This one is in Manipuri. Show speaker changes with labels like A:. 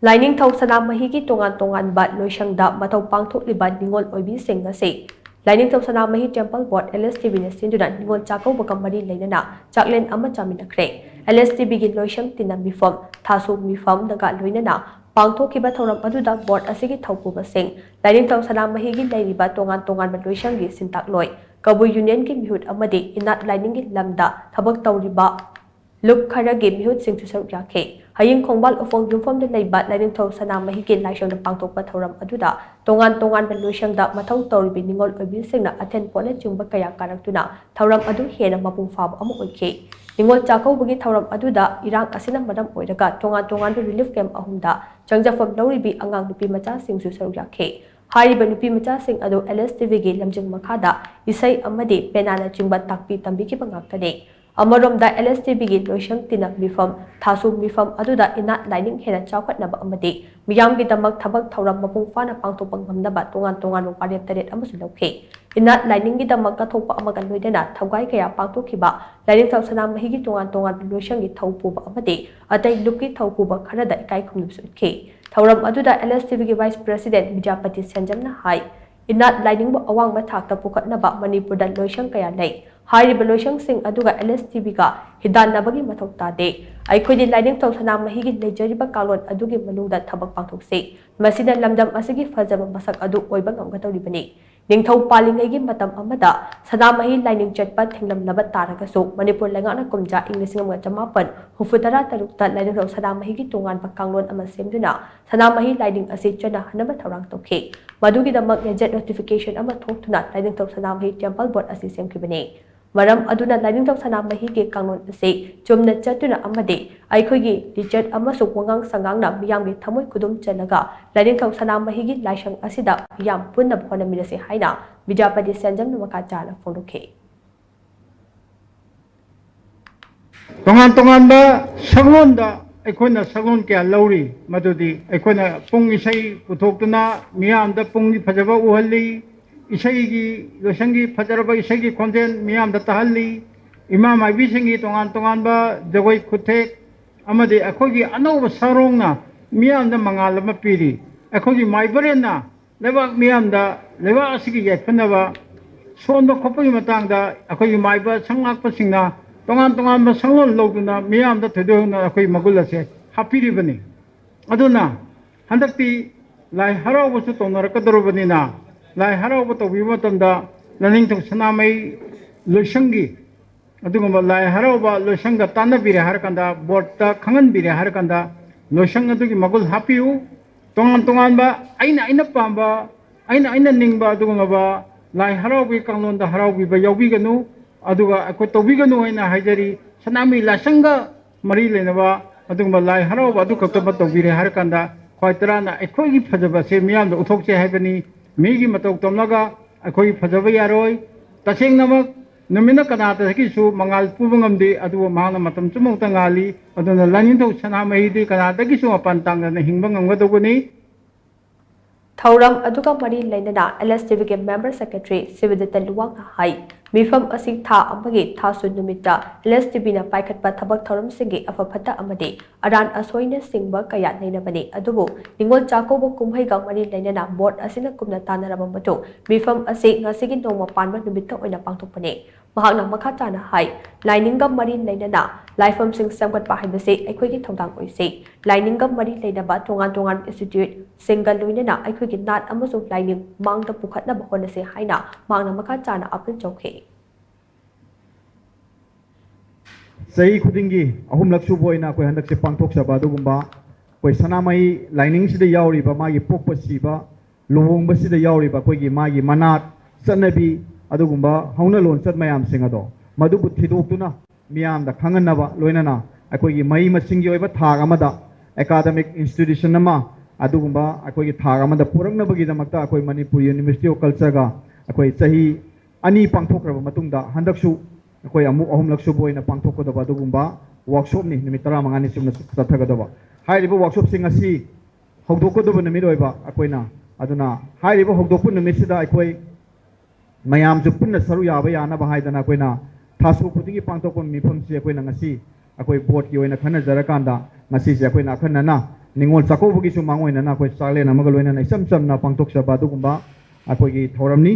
A: Lainingthou Sanamahi tongan-tonganba Loishangda Mathou Pangthokliba Ningol oibi ngasi. Lainingthou Sanamahi Temple Board Lstb shinduna Ningol Chakkouba Leinana Chaklen Chaminakhre. Lstb Loishang tina mifom thasu mifom daga Leinana Pangthokliba Thoram board asigi thaupuba sing. Lainingthou Sanamahi Lairiba tongan-tonganba Loishang sintak loi. Kabu Union ki mihut amadi inat Laining lamda thabak tawriba Look Karagi mihut sing to serve yake. Haying Kongbal of Yufom the Laibat Lainingthou Sanamahi Laishang the Pangthokba Thoram Aduda, tongan-tonganba Loishang da Mathou Toribi Ningol oibi na attend pole jumba kaya karaktuna, Thoram Adu Hena Mapung Fab Amu Oke. Ningol Chakkouba Thoram Aduda, Irang Asina Madam Oidaga, tongan-tonganba relief camp ahumda, Changjafam Loribi Angang Nupi Macha sing to serve yake. Hariba Nupi Macha sing Adu Lstb Lamjing Makada, Isai Amadi, Penana Jumba Takpi Tambiki Pangaktane. Amaromda Lstb Loishang tina mifam thasu mifam aduda inat Laining hena chawkhatnaba amadi miyamgi damak thabak thauram mapung fana pangthokpang ngamnaba tongan-tongan warep taret amasu lauke inat Laining gi damak kathokpa amaga loidana thawgai kaya pangthokhiba Lainingthou Sanamahi tongan-tongan Loishang gi thaupuba amadi atai lupki thaupuba kharada ikai khumnubsu utke thauram aduda Lstb Vice President Vidyapati Sanjamna hai inat Laining awang mathakta pukhatnaba Manipuri Loishang kaya lay Hariba Loishang sing aduga Lstb ga hidanabagi mathau tade aikhodi Lainingthou Sanamahi leijariba kalon adugi manungda thabak pangthokse masida lamdam asigi fajaba masak adu oiba ngamgatawribani ningthau palingai matam amada Sanamahi Laining chatpa thinglamnaba taragasu Manipur Lengana kumja English hufutara tarukta Lainingthou Sanamahi tonganba kanglon ama semduna Sanamahi Laining asi chana hanaba thaurang tokhe madugi damak jet notification ama thoktuna Lainingthou Sanamahi Temple Board asi semkibani Maram aduna Lainingthou Sanamahi ke kanglon ase chumna chatuna amade aikhogi richard amasu wangang sangangna miyamgi thamoi kudum chalaga Lainingthou Sanamahi laishang asida yam punna bhona minase haina Vidyapati Sanjamna makachana phondokhe
B: tongan-tonganba sangonda aikhoina sangon kya lauri madudi aikhoina pung isai puthokuna miyamda pungni phajaba uhalli Isaigi Loishangi Fajaraba Isagi content Miam the Tahali Imam Ibisingi tongan-tonganba Dawai Kutek Amade Akogi Ano Saronga Miam the Mangalama Piri Akogi Maibarena Leva Miam the Leva Asigi Yakanava Sondo Kopi Matanga Akogi Maiba Sangak Pasina tongan-tonganba Sangon Loguna Miam the Tedona Akoi Magulase Happy Ribani Aduna Handakti Lai Hara was to Tonarakadorbanina Lai Harauba to Vivatonda, Lainingthou Sanamahi Loishangi, Adugamba Lai Harauba, Loishanga Tanabiri Harakanda, Borta Kanganbiri Harakanda, Loishanga Dugi Magul Hapiu, tongan-tonganba, Aina Pamba, Aina Ningba, Dugamba, Lai Haraubi Kanglon the Haraubi by Yobiganu, Aduga Akotobiganu in a Hajari, Sanami Lashanga, Marie Lenava, Adugamba Lai Harauba, Dukato Viri Harakanda, Quaitrana, Equi Pajaba, Semiam, the Utoche Heaveni. Migi Mathou Tomnaga, Akoi Fajabayaroi, Tasing Namak, Namina Kanata Kisu, Mangal Pubangam Adu Mana Matam Tumotangali, Aduna Lainingthou Sanamahi, Kanata Kisu Pantang and Himbang Wadoguni.
A: Thauram aduga mari Leinana Lstb Member Secretary Sivadita Luwang hai mifam asing tha amagi thasu numita Lstb na paikhatpa thabak thauram singi afaphata amade aran asoina singba kaya nainabani adubu Ningol Chakkouba kumhaiga mari Leinana board asina kumna tanaraba matu mifam asi ngasigi nongma panba numita oina pangthokpane mahakna makhachana hai Lainingga mari Leinana Laifam sing samgatpa haibase aikhoigi thongdang oise Lainingga mari Leinaba tongan-tongan institute Singda Loinana aikhoigi nat amasung Laining mangda pukhatna bahonase haina mangna makhachana apil chokhe
C: Sai khudingi ahum laksu boina koi handak se pangthok saba dugumba koi Sanamahi Laining sida yauri ba magi pokpa siba luhong ba sida yauri ba koi gi magi manat sanabi adugumba hauna lon sat mayam singado madubu thidokuna miyam da khanganaba loinana akoi gi mai masingi oiba thag amada academic institution nama adugumba akoi gi thag amada purangnabagi damakta akoi Manipuri University of Culture ga akoi chahi ani pangthokraba matungda handaksu akoi amuk ahum laksu boina pangthokodaba adugumba workshop ni numit 15 ni sumna tathagadaba hairiba workshop sing asi hogdokodaba numit oiba akoina aduna hairiba hogdopu numit sida akoi mayam ju punna saru yaba yana ba haidana akoina thasu khudingi pangthokon mifam si akoina ngasi akoi board ki oina khana jarakanda ngasi je akoina khanana Ningol Chakkouba gi su mangoina na koi Chaklen amaga loina na isam sam na pangthok saba du gumba akoi gi thoram ni